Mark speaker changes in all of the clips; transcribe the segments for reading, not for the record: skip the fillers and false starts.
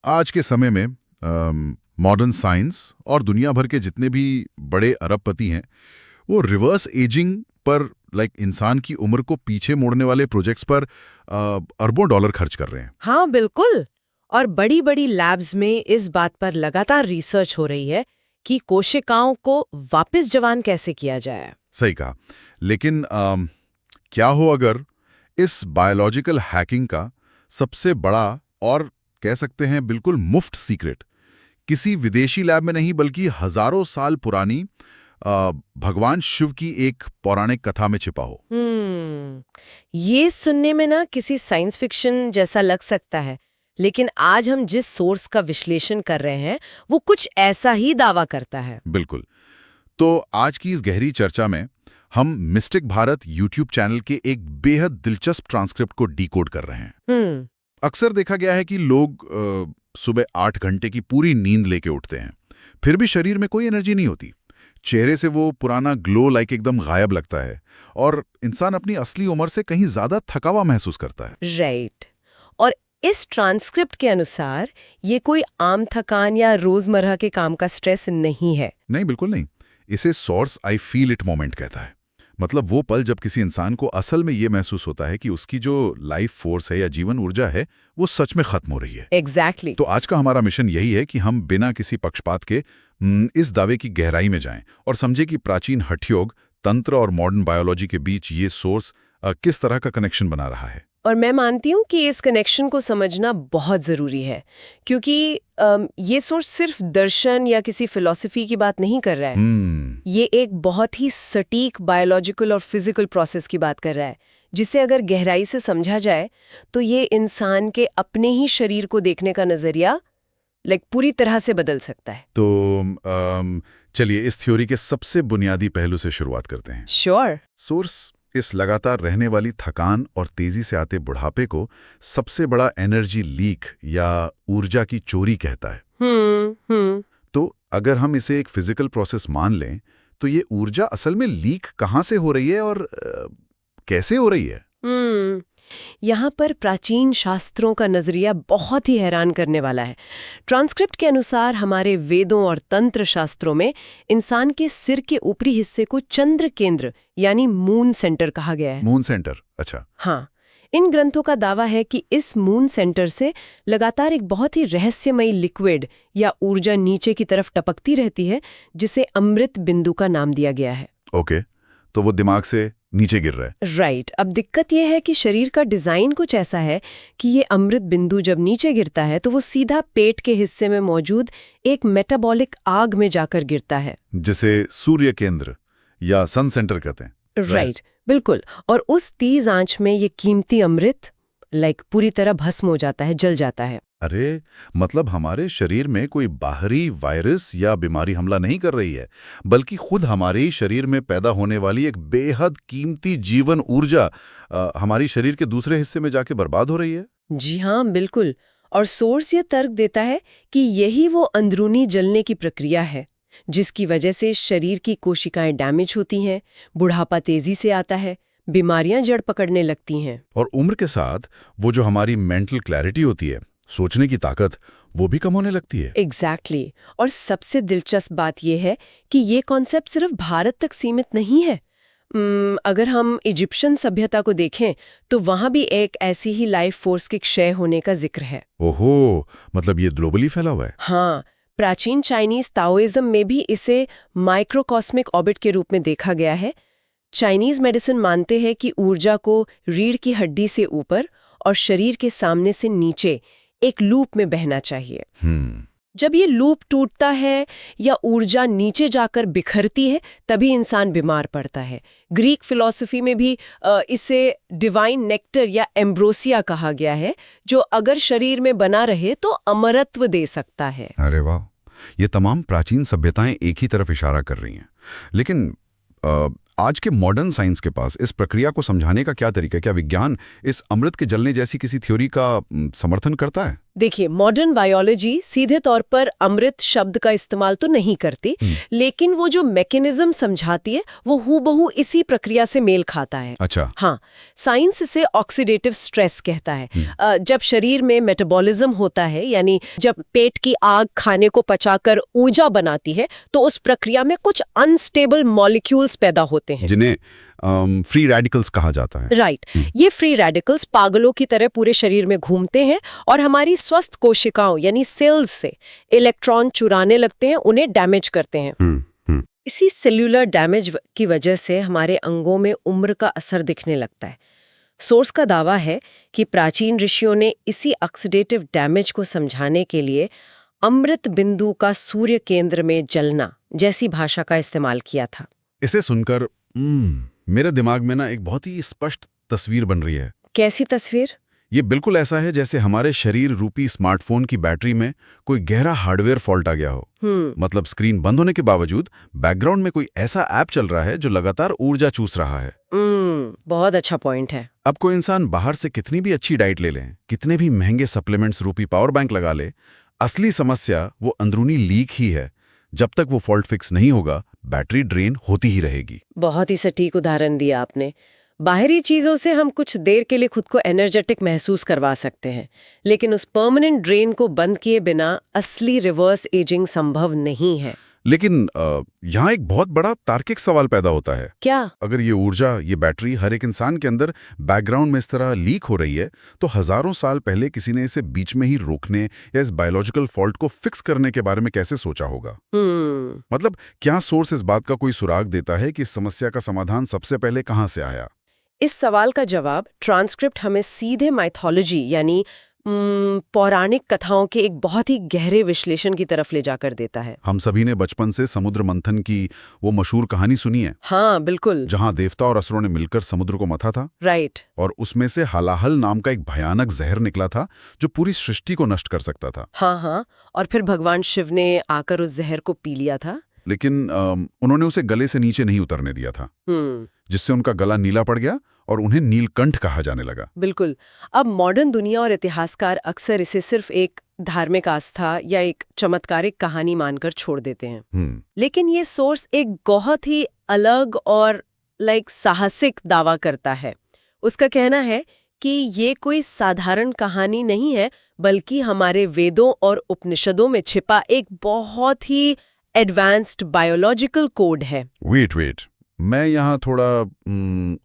Speaker 1: आज के समय में मॉडर्न साइंस और दुनिया भर के जितने भी बड़े अरबपति हैं वो रिवर्स एजिंग पर इंसान की उम्र को पीछे मोड़ने वाले प्रोजेक्ट्स पर अरबों डॉलर खर्च कर रहे हैं।
Speaker 2: हाँ बिल्कुल। और बड़ी बड़ी लैब्स में इस बात पर लगातार रिसर्च हो रही है कि कोशिकाओं को वापस जवान कैसे किया जाए।
Speaker 1: सही कहा। लेकिन क्या हो अगर इस बायोलॉजिकल हैकिंग का सबसे बड़ा और कह सकते हैं बिल्कुल मुफ्त सीक्रेट किसी विदेशी लैब में नहीं बल्कि हजारों साल पुरानी भगवान शिव की एक पौराणिक कथा में छिपा हो।
Speaker 2: ये सुनने में ना किसी साइंस फिक्शन जैसा लग सकता है, लेकिन आज हम जिस सोर्स का विश्लेषण कर रहे हैं वो कुछ ऐसा ही दावा करता है।
Speaker 1: बिल्कुल। तो आज की इस गहरी चर्चा में हम मिस्टिक भारत यूट्यूब चैनल के एक बेहद दिलचस्प ट्रांसक्रिप्ट को डिकोड कर रहे हैं। अक्सर देखा गया है कि लोग सुबह 8 घंटे की पूरी नींद लेके उठते हैं, फिर भी शरीर में कोई एनर्जी नहीं होती। चेहरे से वो पुराना ग्लो एकदम गायब लगता है और इंसान अपनी असली उम्र से कहीं ज्यादा थका हुआ महसूस करता है।
Speaker 2: राइट। और इस ट्रांसक्रिप्ट के अनुसार ये कोई आम थकान या रोजमर्रा के काम का स्ट्रेस नहीं है।
Speaker 1: नहीं, बिल्कुल नहीं। इसे source I feel it moment कहता है। मतलब वो पल जब किसी इंसान को असल में ये महसूस होता है कि उसकी जो लाइफ फोर्स है या जीवन ऊर्जा है वो सच में खत्म हो रही है।
Speaker 2: एग्जैक्टली।
Speaker 1: तो आज का हमारा मिशन यही है कि हम बिना किसी पक्षपात के इस दावे की गहराई में जाएं और समझे कि प्राचीन हठयोग, तंत्र और मॉडर्न बायोलॉजी के बीच ये सोर्स किस तरह का कनेक्शन बना रहा है।
Speaker 2: और मैं मानती हूँ कि इस कनेक्शन को समझना बहुत ज़रूरी है, क्योंकि ये सोर्स सिर्फ दर्शन या किसी फिलॉसफी की बात नहीं कर रहा है। ये एक बहुत ही सटीक बायोलॉजिकल और फिजिकल प्रोसेस की बात कर रहा है, जिसे अगर गहराई से समझा जाए तो ये इंसान के अपने ही शरीर को देखने का नज़रिया पूरी तरह से बदल सकता है।
Speaker 1: तो चलिए इस थ्योरी के सबसे बुनियादी पहलू से शुरुआत करते हैं।
Speaker 2: श्योर।
Speaker 1: सोर्स इस लगातार रहने वाली थकान और तेजी से आते बुढ़ापे को सबसे बड़ा एनर्जी लीक या ऊर्जा की चोरी कहता है। तो अगर हम इसे एक फिजिकल प्रोसेस मान लें तो ये ऊर्जा असल में लीक कहाँ से हो रही है और कैसे हो रही है?
Speaker 2: यहाँ पर प्राचीन शास्त्रों का नजरिया बहुत ही हैरान करने वाला है। ट्रांसक्रिप्ट के अनुसार हमारे वेदों और तंत्र शास्त्रों में इंसान के सिर के ऊपरी हिस्से को चंद्र केंद्र यानी मून सेंटर कहा गया है।
Speaker 1: Moon centre? अच्छा।
Speaker 2: हाँ, इन ग्रंथों का दावा है कि इस मून सेंटर से लगातार एक बहुत ही रहस्यमयी लिक्विड या ऊर्जा नीचे की तरफ टपकती रहती है, जिसे अमृत बिंदु का नाम दिया गया है।
Speaker 1: ओके, तो वो दिमाग से नीचे गिर रहा है।
Speaker 2: राइट। अब दिक्कत यह है कि शरीर का डिजाइन कुछ ऐसा है कि ये अमृत बिंदु जब नीचे गिरता है तो वो सीधा पेट के हिस्से में मौजूद एक मेटाबॉलिक आग में जाकर गिरता है,
Speaker 1: जिसे सूर्य केंद्र या सन सेंटर कहते हैं।
Speaker 2: राइट, बिल्कुल। और उस तेज आंच में ये कीमती अमृत पूरी तरह भस्म हो जाता है, जल जाता है।
Speaker 1: अरे, मतलब हमारे शरीर में कोई बाहरी वायरस या बीमारी हमला नहीं कर रही है, बल्कि खुद हमारे ही शरीर में पैदा होने वाली एक बेहद कीमती जीवन ऊर्जा हमारी शरीर के दूसरे हिस्से में जाके बर्बाद हो रही है।
Speaker 2: जी हाँ, बिल्कुल। और सोर्स ये तर्क देता है कि यही वो अंदरूनी जलने की प्रक्रिया है जिसकी वजह से शरीर की कोशिकाएं डैमेज होती हैं, बुढ़ापा तेजी से आता है, बीमारियां जड़ पकड़ने लगती हैं।
Speaker 1: और उम्र के साथ वो जो हमारी मेंटल क्लैरिटी होती है, सोचने की ताकत, वो भी कम होने लगती है।
Speaker 2: एग्जैक्टली। और सबसे दिलचस्प बात यह है कि ये कॉन्सेप्ट सिर्फ भारत तक सीमित नहीं है। अगर हम इजिप्शियन सभ्यता को देखें तो वहां भी एक ऐसी ही लाइफ फोर्स के क्षय होने का जिक्र है।
Speaker 1: ओहो, मतलब ये ग्लोबली फैला हुआ है।
Speaker 2: हाँ, प्राचीन चाइनीज ताओइज्म में भी इसे माइक्रोकॉस्मिक ऑर्बिट के रूप में देखा गया है। चाइनीज मेडिसिन मानते हैं कि ऊर्जा को रीढ़ की हड्डी से ऊपर और शरीर के सामने से नीचे एक लूप में बहना चाहिए। जब ये लूप टूटता है या ऊर्जा नीचे जाकर बिखरती है तभी इंसान बीमार पड़ता है। ग्रीक फिलॉसफी में भी इसे डिवाइन नेक्टर या एम्ब्रोसिया कहा गया है, जो अगर शरीर में बना रहे तो अमरत्व दे सकता है।
Speaker 1: अरे वाह, ये तमाम प्राचीन सभ्यताएं एक ही तरफ इशारा कर रही हैं। लेकिन आज के मॉडर्न साइंस के पास इस प्रक्रिया को समझाने का क्या तरीका है? क्या विज्ञान इस अमृत के जलने जैसी किसी थ्योरी का समर्थन करता है?
Speaker 2: देखिए, मॉडर्न बायोलॉजी सीधे तौर पर अमृत शब्द का इस्तेमाल तो नहीं करती, लेकिन वो जो मैकेनिज्म समझाती है वो हूबहू इसी प्रक्रिया से मेल खाता है।
Speaker 1: अच्छा।
Speaker 2: हाँ, साइंस इसे ऑक्सीडेटिव स्ट्रेस कहता है। जब शरीर में मेटाबॉलिज्म होता है, यानी जब पेट की आग खाने को पचाकर ऊर्जा बनाती है, तो उस प्रक्रिया में कुछ अनस्टेबल मॉलिक्यूल्स पैदा होते हैं,
Speaker 1: जिन्हें फ्री रेडिकल्स कहा जाता है।
Speaker 2: राइट। ये फ्री रेडिकल्स पागलों की तरह पूरे शरीर में घूमते हैं और हमारी स्वस्थ कोशिकाओं यानी सेल्स से इलेक्ट्रॉन चुराने लगते हैं, उन्हें डैमेज करते हैं। इसी सेल्यूलर डैमेज की वजह से हमारे अंगों में उम्र का असर दिखने लगता है। सोर्स का दावा है कि प्राचीन ऋषियों ने इसी ऑक्सीडेटिव डैमेज को समझाने के लिए अमृत बिंदु का सूर्य केंद्र में जलना जैसी भाषा का इस्तेमाल किया था।
Speaker 1: इसे सुनकर मेरे दिमाग में ना एक बहुत ही स्पष्ट तस्वीर बन रही है।
Speaker 2: कैसी तस्वीर?
Speaker 1: ये बिल्कुल ऐसा है जैसे हमारे शरीर रूपी स्मार्टफोन की बैटरी में कोई गहरा हार्डवेयर फॉल्ट आ गया हो। मतलब स्क्रीन बंद होने के बावजूद बैकग्राउंड में कोई ऐसा ऐप चल रहा है जो लगातार ऊर्जा चूस रहा है।
Speaker 2: बहुत अच्छा पॉइंट है।
Speaker 1: अब कोई इंसान बाहर से कितनी भी अच्छी डाइट ले लें, कितने भी महंगे सप्लीमेंट्स रूपी पावर बैंक लगा ले, असली समस्या वो अंदरूनी लीक ही है। जब तक वो फॉल्ट फिक्स नहीं होगा, बैटरी ड्रेन होती ही रहेगी।
Speaker 2: बहुत ही सटीक उदाहरण दिया आपने। बाहरी चीजों से हम कुछ देर के लिए खुद को एनर्जेटिक महसूस करवा सकते हैं, लेकिन उस परमानेंट ड्रेन को बंद किए बिना असली रिवर्स एजिंग संभव नहीं है।
Speaker 1: लेकिन यहाँ एक बहुत बड़ा तार्किक सवाल पैदा होता है।
Speaker 2: क्या?
Speaker 1: अगर ये ऊर्जा, ये बैटरी हर एक इंसान के अंदर बैकग्राउंड में इस तरह लीक हो रही है, तो हजारों साल पहले किसी ने इसे बीच में ही रोकने या इस बायोलॉजिकल फॉल्ट को फिक्स करने के बारे में कैसे सोचा होगा? मतलब क्या सोर्स इस बात का कोई सुराग देता है कि इस समस्या का समाधान सबसे पहले कहाँ से आया?
Speaker 2: इस सवाल का जवाब ट्रांसक्रिप्ट हमें सीधे माइथोलॉजी यानी पौराणिक कथाओं के एक बहुत ही गहरे विश्लेषण की तरफ ले जाकर देता है।
Speaker 1: हम सभी ने बचपन से समुद्र मंथन की वो मशहूर कहानी सुनी है।
Speaker 2: हाँ, बिल्कुल।
Speaker 1: जहाँ देवता और असुरों ने मिलकर समुद्र को मथा था।
Speaker 2: राइट।
Speaker 1: और उसमें से हलाहल नाम का एक भयानक जहर निकला था जो पूरी सृष्टि को नष्ट कर सकता था।
Speaker 2: हाँ, और फिर भगवान शिव ने आकर उस जहर को पी लिया था।
Speaker 1: लेकिन उन्होंने उसे गले से नीचे नहीं उतरने दिया था, जिससे उनका गला नीला पड़ गया और उन्हें नीलकंठ कहा जाने लगा।
Speaker 2: बिल्कुल। अब मॉडर्न दुनिया और इतिहासकार अक्सर इसे सिर्फ एक धार्मिक आस्था या एक चमत्कारिक कहानी मानकर छोड़ देते हैं। लेकिन ये सोर्स एक बहुत ही अलग और साहसिक दावा करता है। उसका कहना है कि ये कोई साधारण कहानी नहीं है, बल्कि हमारे वेदों और उपनिषदों में छिपा एक बहुत ही एडवांस्ड बायोलॉजिकल कोड है।
Speaker 1: वेट, मैं यहाँ थोड़ा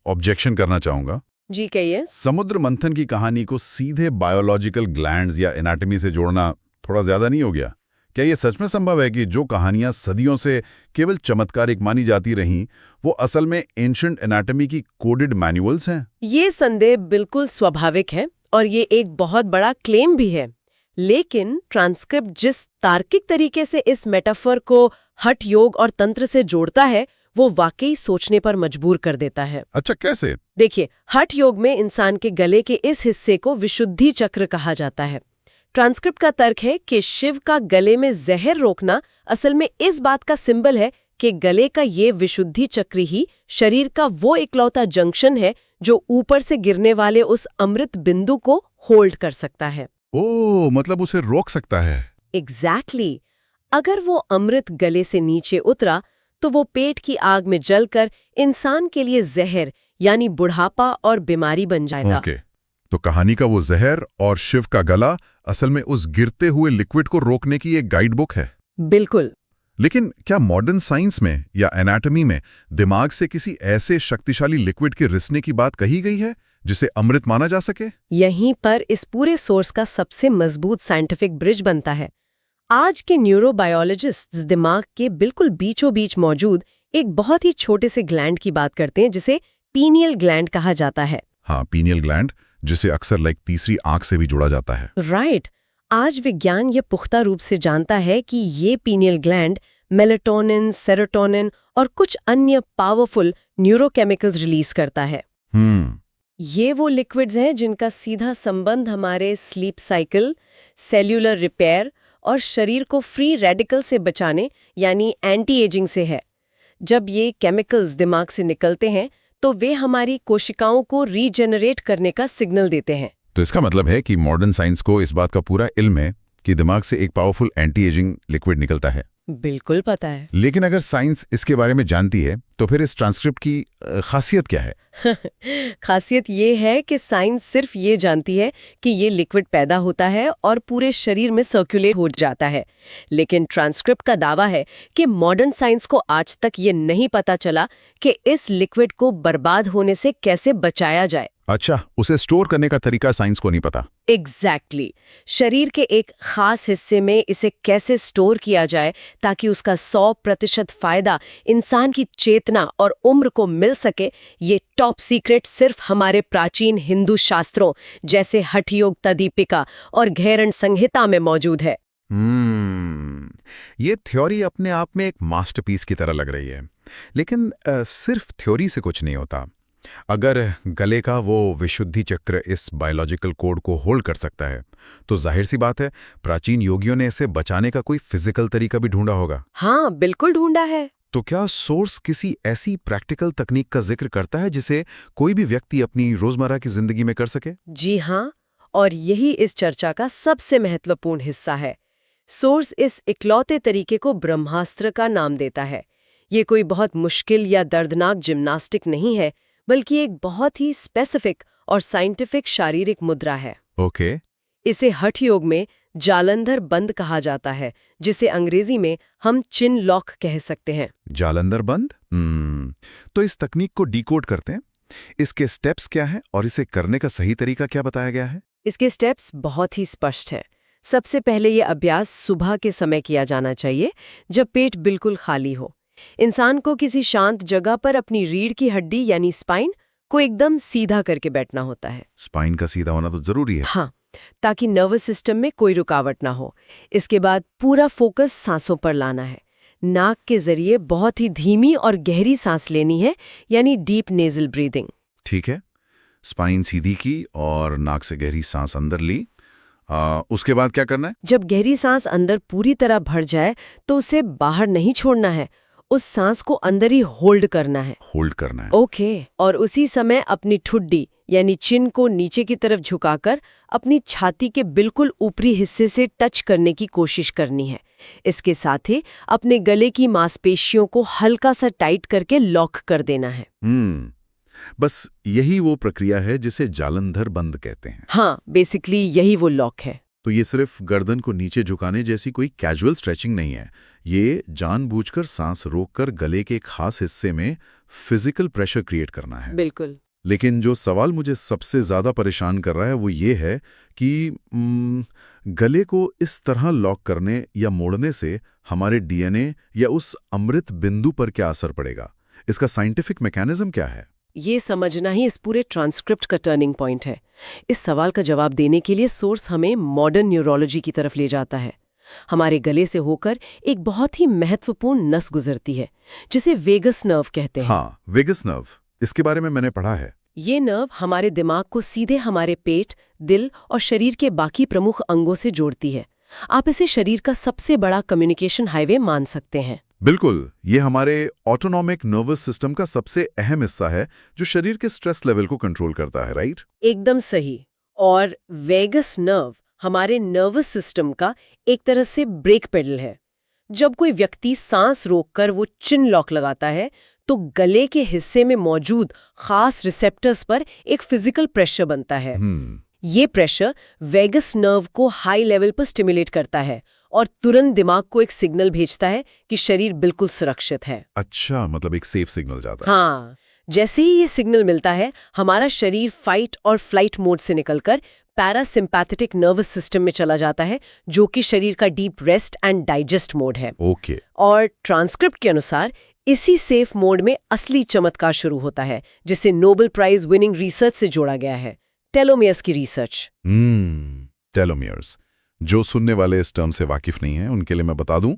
Speaker 1: ऑब्जेक्शन करना चाहूंगा।
Speaker 2: जी कहिए।
Speaker 1: समुद्र मंथन की कहानी को सीधे बायोलॉजिकल ग्लैंड्स या एनाटॉमी से जोड़ना थोड़ा ज्यादा नहीं हो गया? क्या ये सच में संभव है कि जो कहानियां सदियों से केवल चमत्कारिक मानी जाती रहीं, वो असल में एंशिएंट एनाटॉमी की कोडेड मैनुअल्स हैं? ये
Speaker 2: संदेह बिल्कुल स्वाभाविक है और ये एक बहुत बड़ा क्लेम भी है। लेकिन ट्रांसक्रिप्ट जिस तार्किक तरीके से इस मेटाफर को हठ योग और तंत्र से जोड़ता है, वो वाकई सोचने पर मजबूर कर देता है।
Speaker 1: अच्छा, कैसे?
Speaker 2: देखिए, हठ योग में इंसान के गले के इस हिस्से को विशुद्धि चक्र कहा जाता है। ट्रांसक्रिप्ट का तर्क है कि शिव का गले में जहर रोकना असल में इस बात का सिंबल है कि गले का ये विशुद्धि चक्र ही शरीर का वो इकलौता जंक्शन है जो ऊपर से गिरने वाले उस अमृत बिंदु को होल्ड कर सकता है।
Speaker 1: ओह, मतलब उसे रोक सकता है।
Speaker 2: एग्जैक्टली। अगर वो अमृत गले से नीचे उतरा तो वो पेट की आग में जलकर इंसान के लिए जहर यानी बुढ़ापा और बीमारी बन जाएगा।
Speaker 1: ओके, तो कहानी का वो जहर और शिव का गला असल में उस गिरते हुए लिक्विड को रोकने की एक गाइड बुक है।
Speaker 2: बिल्कुल।
Speaker 1: लेकिन क्या मॉडर्न साइंस में या एनाटॉमी में दिमाग से किसी ऐसे शक्तिशाली लिक्विड के रिसने की बात कही गई है जिसे अमृत माना जा सके?
Speaker 2: यहीं पर इस पूरे सोर्स का सबसे मजबूत साइंटिफिक ब्रिज बनता है। आज के न्यूरोबायोलॉजिस्ट्स दिमाग के बिल्कुल बीचों बीच मौजूद एक बहुत ही छोटे से ग्लैंड की बात करते हैं, जिसे पीनियल ग्लैंड कहा जाता है।
Speaker 1: हाँ, पीनियल ग्लैंड, जिसे अक्सर तीसरी आंख से भी जोड़ा जाता है।
Speaker 2: राइट। आज विज्ञान ये पुख्ता रूप से जानता है कि ये पीनियल ग्लैंड मेलेटोनिन, सेरोटोनिन और कुछ अन्य पावरफुल न्यूरोकेमिकल्स रिलीज करता है। ये वो लिक्विड्स हैं जिनका सीधा संबंध हमारे स्लीप साइकिल, सेल्यूलर रिपेयर और शरीर को फ्री रेडिकल से बचाने यानी एंटी एजिंग से है। जब ये केमिकल्स दिमाग से निकलते हैं तो वे हमारी कोशिकाओं को रीजेनरेट करने का सिग्नल देते हैं।
Speaker 1: तो इसका मतलब है कि मॉडर्न साइंस को इस बात का पूरा इल्म है कि दिमाग से एक पावरफुल एंटी एजिंग लिक्विड निकलता है।
Speaker 2: बिल्कुल पता है।
Speaker 1: लेकिन अगर साइंस इसके बारे में जानती है तो फिर इस ट्रांसक्रिप्ट की खासियत क्या है?
Speaker 2: खासियत ये है कि साइंस सिर्फ ये जानती है कि ये लिक्विड पैदा होता है और पूरे शरीर में सर्कुलेट हो जाता है। लेकिन ट्रांसक्रिप्ट का दावा है कि मॉडर्न साइंस को आज तक ये नहीं पता चला कि इस लिक्विड को बर्बाद होने से कैसे बचाया जाए।
Speaker 1: अच्छा, उसे स्टोर करने का तरीका साइंस को नहीं पता।
Speaker 2: एग्जैक्टली शरीर के एक खास हिस्से में इसे कैसे स्टोर किया जाए ताकि उसका 100% फायदा इंसान की चेतना और उम्र को मिल सके, ये टॉप सीक्रेट सिर्फ हमारे प्राचीन हिंदू शास्त्रों जैसे हठ योग तदीपिका और घैरण संहिता में मौजूद है।
Speaker 1: ये थ्योरी अपने आप में एक मास्टरपीस की तरह लग रही है, लेकिन सिर्फ थ्योरी से कुछ नहीं होता। अगर गले का वो विशुद्धि चक्र इस बायोलॉजिकल कोड को होल्ड कर सकता है तो जाहिर सी बात है प्राचीन योगियों ने इसे बचाने का कोई फिजिकल तरीका भी ढूंढा होगा।
Speaker 2: हाँ, बिल्कुल ढूंढा है।
Speaker 1: तो क्या सोर्स किसी ऐसी प्रैक्टिकल तकनीक का जिक्र करता है जिसे कोई भी व्यक्ति अपनी रोजमर्रा की जिंदगी में कर सके?
Speaker 2: जी हाँ, और यही इस चर्चा का सबसे महत्वपूर्ण हिस्सा है। सोर्स इस इकलौते तरीके को ब्रह्मास्त्र का नाम देता है। ये कोई बहुत मुश्किल या दर्दनाक जिम्नास्टिक नहीं है, बल्कि एक बहुत ही स्पेसिफिक और साइंटिफिक शारीरिक मुद्रा है।
Speaker 1: ओके।
Speaker 2: इसे हठ योग में जालंधर बंद कहा जाता है, जिसे अंग्रेजी में हम चिन लॉक कह सकते हैं।
Speaker 1: जालंधर बंद? तो इस तकनीक को डिकोड करते हैं। इसके स्टेप्स क्या हैं और इसे करने का सही तरीका क्या बताया गया है?
Speaker 2: इसके स्टेप्स बहुत ही स्पष्ट हैं। सबसे पहले ये अभ्यास सुबह के समय किया जाना चाहिए, जब पेट बिल्कुल खाली हो। इंसान को किसी शांत जगह पर अपनी रीढ़ की हड्डी यानी स्पाइन को एकदम सीधा करके बैठना होता है।
Speaker 1: स्पाइन का सीधा होना तो जरूरी है।
Speaker 2: हाँ, ताकि नर्वस सिस्टम में कोई रुकावट ना हो। इसके बाद पूरा फोकस सांसों पर लाना है। नाक के जरिए बहुत ही धीमी और गहरी सांस लेनी है, यानी डीप नेजल ब्रीदिंग।
Speaker 1: ठीक है, स्पाइन सीधी की और नाक से गहरी सांस अंदर ली। उसके बाद क्या करना है?
Speaker 2: जब गहरी सांस अंदर पूरी तरह भर जाए तो उसे बाहर नहीं छोड़ना है, उस सांस को अंदर ही होल्ड करना है।
Speaker 1: होल्ड करना है।
Speaker 2: ओके। और उसी समय अपनी ठुड्डी यानी चिन को नीचे की तरफ झुकाकर अपनी छाती के बिल्कुल ऊपरी हिस्से से टच करने की कोशिश करनी है। इसके साथ ही अपने गले की मांसपेशियों को हल्का सा टाइट करके लॉक कर देना है।
Speaker 1: बस यही वो प्रक्रिया है जिसे जालंधर बंद कहते हैं।
Speaker 2: हाँ, बेसिकली यही वो लॉक है।
Speaker 1: तो ये सिर्फ गर्दन को नीचे झुकाने जैसी कोई कैजुअल स्ट्रेचिंग नहीं है। ये जानबूझकर सांस रोककर गले के खास हिस्से में फिजिकल प्रेशर क्रिएट करना है।
Speaker 2: बिल्कुल।
Speaker 1: लेकिन जो सवाल मुझे सबसे ज्यादा परेशान कर रहा है वो ये है कि गले को इस तरह लॉक करने या मोड़ने से हमारे डीएनए या उस अमृत बिंदु पर क्या असर पड़ेगा? इसका साइंटिफिक मैकेनिज्म क्या है?
Speaker 2: ये समझना ही इस पूरे ट्रांसक्रिप्ट का टर्निंग पॉइंट है। इस सवाल का जवाब देने के लिए सोर्स हमें मॉडर्न न्यूरोलॉजी की तरफ ले जाता है। हमारे गले से होकर एक बहुत ही महत्वपूर्ण नस गुजरती है, जिसे वेगस नर्व कहते हैं।
Speaker 1: हाँ, वेगस नर्व। इसके बारे में मैंने पढ़ा है।
Speaker 2: ये नर्व हमारे दिमाग को सीधे हमारे पेट, दिल और शरीर के बाकी प्रमुख अंगों से जोड़ती है। आप इसे शरीर का सबसे बड़ा कम्युनिकेशन हाईवे मान सकते हैं।
Speaker 1: बिल्कुल, ये हमारे ऑटोनॉमिक नर्वस सिस्टम का सबसे अहम हिस्सा है जो शरीर के स्ट्रेस लेवल को कंट्रोल करता है, राइट?
Speaker 2: एकदम सही। और वेगस नर्व हमारे नर्वस सिस्टम का एक तरह से ब्रेक पेडल है। जब कोई व्यक्ति सांस रोककर वो चिन लॉक लगाता है तो गले के हिस्से में मौजूद खास रिसेप्टर्स पर एक फिजिकल प्रेशर बनता है। ये प्रेशर वेगस नर्व को हाई लेवल पर स्टिमुलेट करता है और तुरंत दिमाग को एक सिग्नल भेजता है कि शरीर बिल्कुल सुरक्षित है।
Speaker 1: अच्छा, मतलब एक सेफ सिग्नल जाता है।
Speaker 2: हाँ, जैसे ही ये सिग्नल मिलता है, हमारा शरीर फाइट और फ्लाइट मोड से निकलकर पैरासिम्पैथेटिक नर्वस सिस्टम में चला जाता है, जो कि शरीर का deep rest and digest mode है।
Speaker 1: ओके।
Speaker 2: और ट्रांसक्रिप्ट के अनुसार इसी सेफ मोड में असली चमत्कार शुरू होता है, जिसे नोबेल प्राइज विनिंग रिसर्च से जोड़ा गया है, टेलोमियर्स की रिसर्च।
Speaker 1: टेलोमियर्स। जो सुनने वाले इस टर्म से वाकिफ नहीं हैं, उनके लिए मैं बता दूं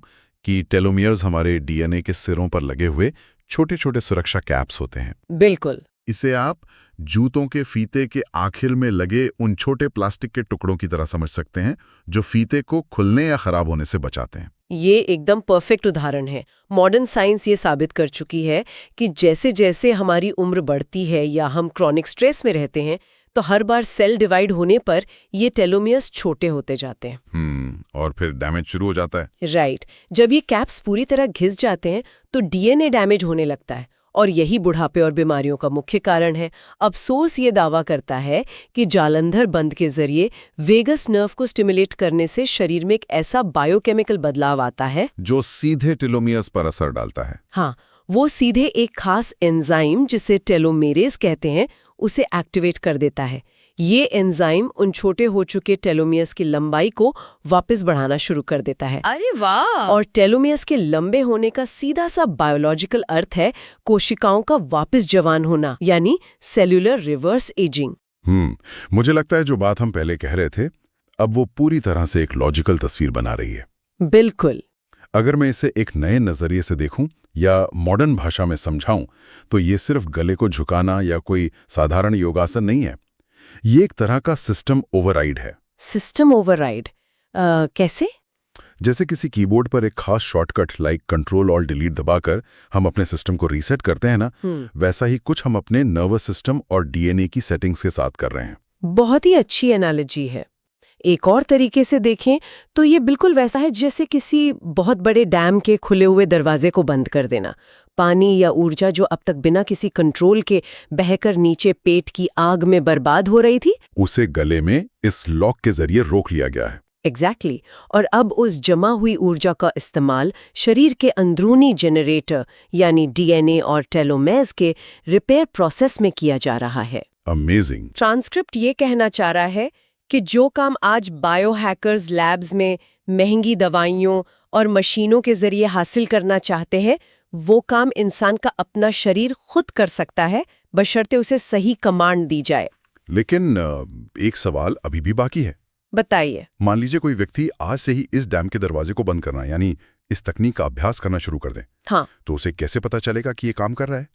Speaker 1: कि टेलोमियर्स हमारे डीएनए के सिरों पर लगे हुए छोटे छोटे सुरक्षा कैप्स होते हैं।
Speaker 2: बिल्कुल।
Speaker 1: इसे आप जूतों के फीते के आखिर में लगे उन छोटे प्लास्टिक के टुकड़ों की तरह समझ सकते हैं, जो फीते को खुलने या खराब होने से बचाते हैं।
Speaker 2: ये एकदम परफेक्ट उदाहरण है। मॉडर्न साइंस ये साबित कर चुकी है कि जैसे जैसे हमारी उम्र बढ़ती है या हम क्रॉनिक स्ट्रेस में रहते हैं, तो हर बार सेल डिवाइड होने पर ये टेलोमियर्स छोटे होते जाते हैं।
Speaker 1: और फिर डैमेज शुरू हो जाता है।
Speaker 2: राइट। जब ये कैप्स पूरी तरह घिस जाते हैं तो डीएनए डैमेज होने लगता है और यही बुढ़ापे और बीमारियों का मुख्य कारण है। अब सोर्स ये दावा करता है कि जालंधर बंद के जरिए वेगस नर्व को स्टिमुलेट करने से शरीर में एक ऐसा बायोकेमिकल बदलाव आता है
Speaker 1: जो सीधे टेलोमियर्स पर असर डालता है।
Speaker 2: हाँ, वो सीधे एक खास एंजाइम जिसे टेलोमेरेज कहते हैं उसे एक्टिवेट कर देता है। ये एंजाइम उन छोटे हो चुके टेलोमियर्स की लंबाई को वापस बढ़ाना शुरू कर देता है।
Speaker 3: अरे वाह!
Speaker 2: और टेलोमियर्स के लंबे होने का सीधा सा बायोलॉजिकल अर्थ है कोशिकाओं का वापस जवान होना, यानी सेल्यूलर रिवर्स एजिंग।
Speaker 1: मुझे लगता है जो बात हम पहले कह रहे थे अब वो पूरी तरह से एक लॉजिकल तस्वीर बना रही है।
Speaker 2: बिल्कुल।
Speaker 1: अगर मैं इसे एक नए नजरिए से देखूं या मॉडर्न भाषा में समझाऊं तो ये सिर्फ गले को झुकाना या कोई साधारण योगासन नहीं है। ये एक तरह का सिस्टम ओवरराइड है।
Speaker 2: सिस्टम ओवरराइड कैसे?
Speaker 1: जैसे किसी कीबोर्ड पर एक खास शॉर्टकट लाइक कंट्रोल और डिलीट दबाकर हम अपने सिस्टम को रीसेट करते हैं ना, वैसा ही कुछ हम अपने नर्वस सिस्टम और डीएनए की सेटिंग्स के साथ कर रहे हैं।
Speaker 2: बहुत ही अच्छी एनालॉजी है। एक और तरीके से देखें तो ये बिल्कुल वैसा है जैसे किसी बहुत बड़े डैम के खुले हुए दरवाजे को बंद कर देना। पानी या ऊर्जा जो अब तक बिना किसी कंट्रोल के बहकर नीचे पेट की आग में बर्बाद हो रही थी,
Speaker 1: उसे गले में इस लॉक के जरिए रोक लिया गया है।
Speaker 2: एग्जैक्टली। और अब उस जमा हुई ऊर्जा का इस्तेमाल शरीर के अंदरूनी जनरेटर यानी डीएनए और टेलोमेर्स के रिपेयर प्रोसेस में किया जा रहा है।
Speaker 1: अमेजिंग।
Speaker 2: ट्रांसक्रिप्ट ये कहना चाह रहा है कि जो काम आज बायोहैकर्स लैब्स में महंगी दवाइयों और मशीनों के जरिए हासिल करना चाहते हैं, वो काम इंसान का अपना शरीर खुद कर सकता है, बशर्ते उसे सही कमांड दी जाए।
Speaker 1: लेकिन एक सवाल अभी भी बाकी है।
Speaker 2: बताइए।
Speaker 1: मान लीजिए कोई व्यक्ति आज से ही इस डैम के दरवाजे को बंद करना यानी इस तकनीक का अभ्यास करना शुरू कर दे।
Speaker 2: हाँ।
Speaker 1: तो उसे कैसे पता चलेगा कि ये काम कर रहा है?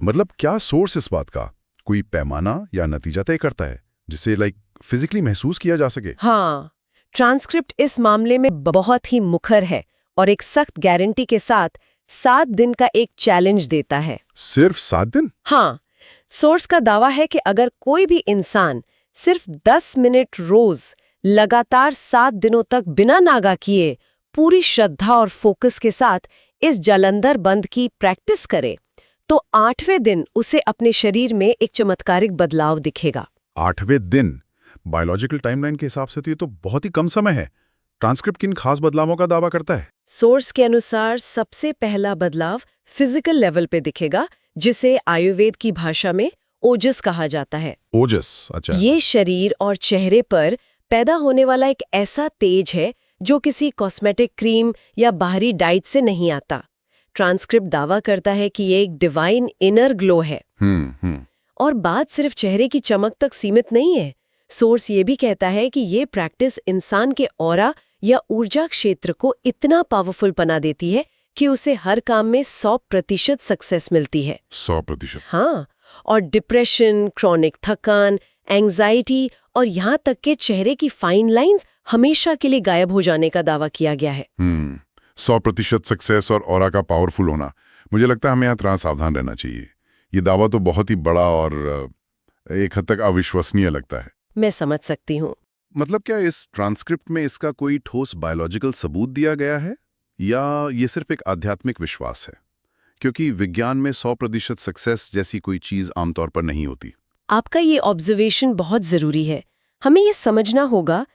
Speaker 1: मतलब क्या सोर्स इस बात का कोई पैमाना या नतीजा तय करता है जिसे फिजिकली महसूस किया जा सके?
Speaker 2: हाँ, ट्रांसक्रिप्ट इस मामले में बहुत ही मुखर है और एक सख्त गारंटी के साथ 7 दिन का एक चैलेंज देता है।
Speaker 1: सिर्फ 7 दिन?
Speaker 2: हाँ, सोर्स का दावा है कि अगर कोई भी इंसान सिर्फ 10 मिनट रोज लगातार 7 दिनों तक बिना नागा किए पूरी श्रद्धा और फोकस के साथ इस जालंधर बंद की प्रैक्टिस करे, तो 8वें दिन उसे अपने शरीर में एक चमत्कारिक बदलाव दिखेगा।
Speaker 1: 8वें दिन? बायोलॉजिकल टाइमलाइन के हिसाब से तो ये तो बहुत ही कम समय है। ट्रांसक्रिप्ट किन खास बदलावों का दावा करता है?
Speaker 2: सोर्स के अनुसार सबसे पहला बदलाव फिजिकल लेवल पे दिखेगा, जिसे आयुर्वेद की भाषा में ओजस कहा जाता है।
Speaker 1: ओजस? अच्छा।
Speaker 2: ये शरीर और चेहरे पर पैदा होने वाला एक ऐसा तेज है जो किसी कॉस्मेटिक क्रीम या बाहरी डाइट से नहीं आता। ट्रांसक्रिप्ट दावा करता है कि ये एक डिवाइन इनर ग्लो है। और बात सिर्फ चेहरे की चमक तक सीमित नहीं है। सोर्स ये भी कहता है कि ये प्रैक्टिस इंसान के ऑरा या ऊर्जा क्षेत्र को इतना पावरफुल बना देती है कि उसे हर काम में 100% सक्सेस मिलती है।
Speaker 1: 100%?
Speaker 2: हाँ, और डिप्रेशन, क्रॉनिक थकान, एंजाइटी और यहाँ तक के चेहरे की फाइन लाइंस हमेशा के लिए गायब हो जाने का दावा किया गया है।
Speaker 1: 100% सक्सेस और ऑरा का पावरफुल होना। मुझे लगता है हमें यहाँ थोड़ा सावधान रहना चाहिए। ये दावा तो बहुत ही बड़ा और एक हद तक अविश्वसनीय लगता है।
Speaker 2: मैं समझ सकती हूँ।
Speaker 1: मतलब क्या इस ट्रांसक्रिप्ट में इसका कोई ठोस बायोलॉजिकल सबूत दिया गया है या ये सिर्फ एक आध्यात्मिक विश्वास है? क्योंकि विज्ञान में 100% सक्सेस जैसी कोई चीज आमतौर पर नहीं होती।
Speaker 2: आपका ये ऑब्जर्वेशन बहुत जरूरी है। हमें ये समझना होगा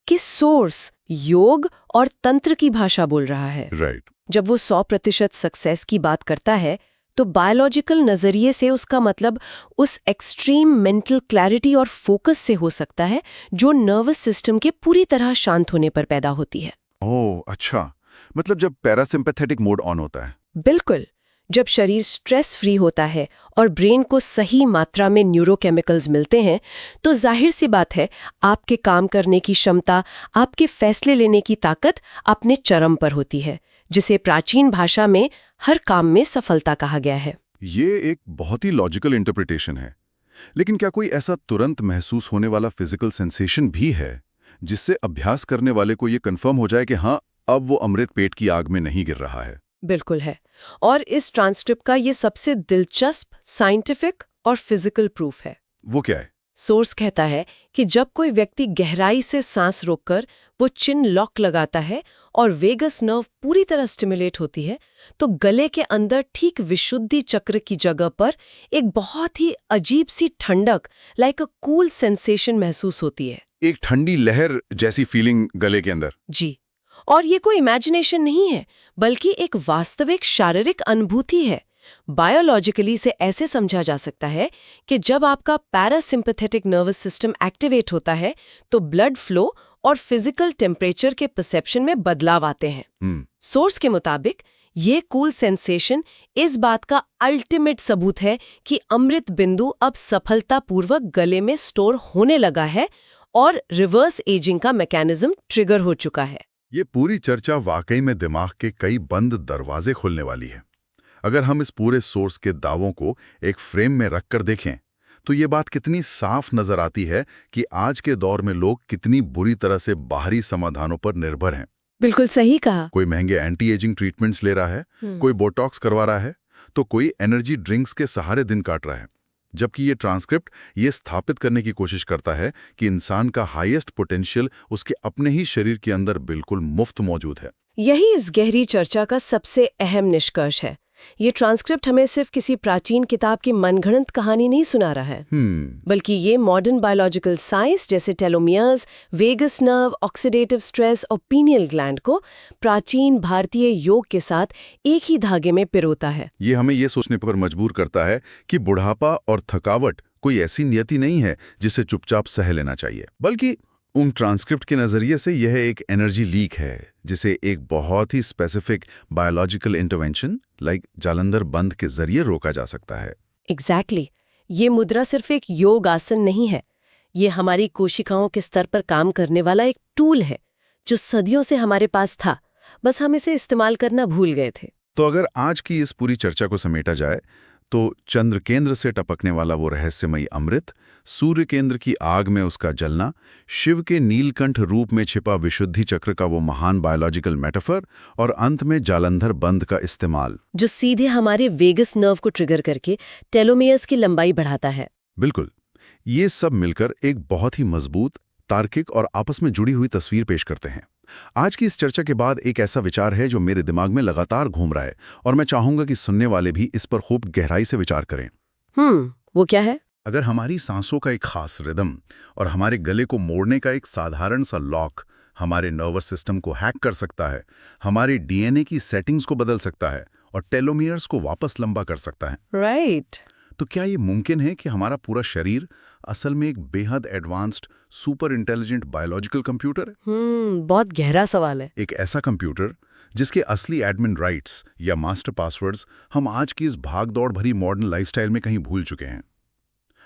Speaker 2: कि सोर्स योग और तंत्र की भाषा बोल रहा है।
Speaker 1: राइट।
Speaker 2: जब वो 100% सक्सेस की बात करता है तो बायोलॉजिकल नजरिए से उसका मतलब उस एक्सट्रीम मेंटल क्लैरिटी और फोकस से हो सकता है जो नर्वस सिस्टम के पूरी तरह शांत होने पर पैदा होती है।
Speaker 1: ओह अच्छा, मतलब जब पैरासिम्पैथेटिक मोड ऑन होता है।
Speaker 2: बिल्कुल। जब शरीर स्ट्रेस फ्री होता है और ब्रेन को सही मात्रा में न्यूरोकेमिकल्स मिलते हैं तो जाहिर सी बात है आपके काम करने की क्षमता, आपके फैसले लेने की ताकत अपने चरम पर होती है, जिसे प्राचीन भाषा में हर काम में सफलता कहा गया है।
Speaker 1: ये एक बहुत ही लॉजिकल इंटरप्रिटेशन है। लेकिन क्या कोई ऐसा तुरंत महसूस होने वाला फिजिकल सेंसेशन भी है जिससे अभ्यास करने वाले को ये कंफर्म हो जाए कि हाँ, अब वो अमृत पेट की आग में नहीं गिर रहा है?
Speaker 2: बिल्कुल है। और इस ट्रांसक्रिप्ट का ये सबसे दिलचस्प साइंटिफिक और फिजिकल प्रूफ है।
Speaker 1: वो क्या है?
Speaker 2: सोर्स कहता है कि जब कोई व्यक्ति गहराई से सांस रोककर वो चिन लॉक लगाता है और वेगस नर्व पूरी तरह स्टिमुलेट होती है, तो गले के अंदर ठीक विशुद्धि चक्र की जगह पर एक बहुत ही अजीब सी ठंडक, लाइक अ कूल सेंसेशन महसूस होती है।
Speaker 1: एक ठंडी लहर जैसी फीलिंग गले के अंदर।
Speaker 2: जी, और ये कोई इमेजिनेशन नहीं है, बल्कि एक वास्तविक शारीरिक अनुभूति है। बायोलॉजिकली से ऐसे समझा जा सकता है कि जब आपका पैरासिम्पैथेटिक नर्वस सिस्टम एक्टिवेट होता है तो ब्लड फ्लो और फिजिकल टेम्परेचर के परसेप्शन में बदलाव आते हैं। सोर्स के मुताबिक ये कूल सेंसेशन इस बात का अल्टीमेट सबूत है कि अमृत बिंदु अब सफलतापूर्वक गले में स्टोर होने लगा है और रिवर्स एजिंग का मैकेनिज्म ट्रिगर हो चुका है।
Speaker 1: ये पूरी चर्चा वाकई में दिमाग के कई बंद दरवाजे खोलने वाली है। अगर हम इस पूरे सोर्स के दावों को एक फ्रेम में रखकर देखें तो ये बात कितनी साफ नजर आती है कि आज के दौर में लोग कितनी बुरी तरह से बाहरी समाधानों पर निर्भर हैं।
Speaker 2: बिल्कुल सही कहा।
Speaker 1: कोई महंगे एंटी एजिंग ट्रीटमेंट्स ले रहा है, कोई बोटॉक्स करवा रहा है, तो कोई एनर्जी ड्रिंक्स के सहारे दिन काट रहा है। जबकि ये ट्रांसक्रिप्ट ये स्थापित करने की कोशिश करता है कि इंसान का हाईएस्ट पोटेंशियल उसके अपने ही शरीर के अंदर बिल्कुल मुफ्त मौजूद है।
Speaker 2: यही इस गहरी चर्चा का सबसे अहम निष्कर्ष है। ये ट्रांसक्रिप्ट हमें सिर्फ किसी प्राचीन किताब की मनगढ़ंत कहानी नहीं सुना रहा है, बल्कि ये मॉडर्न बायोलॉजिकल साइंस जैसे telomeres, vagus nerve, oxidative stress और पीनियल ग्लैंड को प्राचीन भारतीय योग के साथ एक ही धागे में पिरोता है।
Speaker 1: ये हमें ये सोचने पर मजबूर करता है कि बुढ़ापा और थकावट कोई ऐसी नियति नहीं है जिसे चुपचाप सह लेना चाहिए, बल्कि उन ट्रांसक्रिप्ट के नजरिए से यह एक एनर्जी लीक है जिसे एक बहुत ही specific biological intervention like Jalandhar बंद के जरिए रोका जा सकता है।
Speaker 2: एग्जैक्टली। ये मुद्रा सिर्फ एक योग आसन नहीं है, ये हमारी कोशिकाओं के स्तर पर काम करने वाला एक टूल है जो सदियों से हमारे पास था, बस हम इसे इस्तेमाल करना भूल गए थे।
Speaker 1: तो अगर आज की इस पूरी चर्चा को समेटा जाए तो चंद्र केंद्र से टपकने वाला वो रहस्यमयी अमृत, सूर्य केंद्र की आग में उसका जलना, शिव के नीलकंठ रूप में छिपा विशुद्धि चक्र का वो महान बायोलॉजिकल मेटाफर और अंत में जालंधर बंद का इस्तेमाल
Speaker 2: जो सीधे हमारे वेगस नर्व को ट्रिगर करके टेलोमियर्स की लंबाई बढ़ाता है।
Speaker 1: बिल्कुल, ये सब मिलकर एक बहुत ही मजबूत, तार्किक और आपस में जुड़ी हुई तस्वीर पेश करते हैं। आज की इस चर्चा के बाद एक ऐसा विचार है जो मेरे दिमाग में लगातार घूम रहा है और मैं चाहूंगा कि सुनने वाले भी इस पर खूब गहराई से विचार करें।
Speaker 2: वो क्या है?
Speaker 1: अगर हमारी सांसों का एक खास रिदम और हमारे गले को मोड़ने का एक साधारण सा लॉक हमारे नर्वस सिस्टम को हैक कर सकता है, हमारे डीएनए की सेटिंग्स को बदल सकता है और टेलोमियर्स को वापस लंबा कर सकता है,
Speaker 2: राइट।
Speaker 1: तो क्या ये मुमकिन है कि हमारा पूरा शरीर असल में एक बेहद advanced super intelligent biological computer है?
Speaker 2: बहुत गहरा सवाल है।
Speaker 1: एक ऐसा कंप्यूटर जिसके असली एडमिन राइट्स या मास्टर पासवर्ड्स हम आज की इस भागदौड़ भरी मॉडर्न लाइफस्टाइल में कहीं भूल चुके हैं।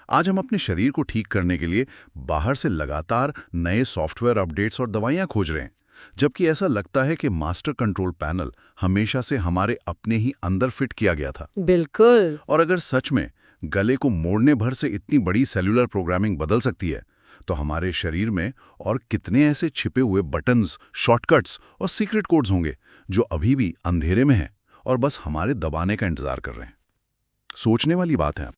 Speaker 1: आज हम अपने शरीर को ठीक करने के लिए बाहर से लगातार नए सॉफ्टवेयर अपडेट्स और दवाइयां खोज रहे हैं, जबकि ऐसा लगता है कि मास्टर कंट्रोल पैनल हमेशा से हमारे अपने ही अंदर फिट किया गया था।
Speaker 2: बिल्कुल।
Speaker 1: और अगर सच में गले को मोड़ने भर से इतनी बड़ी सेलुलर प्रोग्रामिंग बदल सकती है, तो हमारे शरीर में और कितने ऐसे छिपे हुए बटन्स, शॉर्टकट्स और सीक्रेट कोड्स होंगे जो अभी भी अंधेरे में हैं और बस हमारे दबाने का इंतजार कर रहे हैं। सोचने वाली बात है।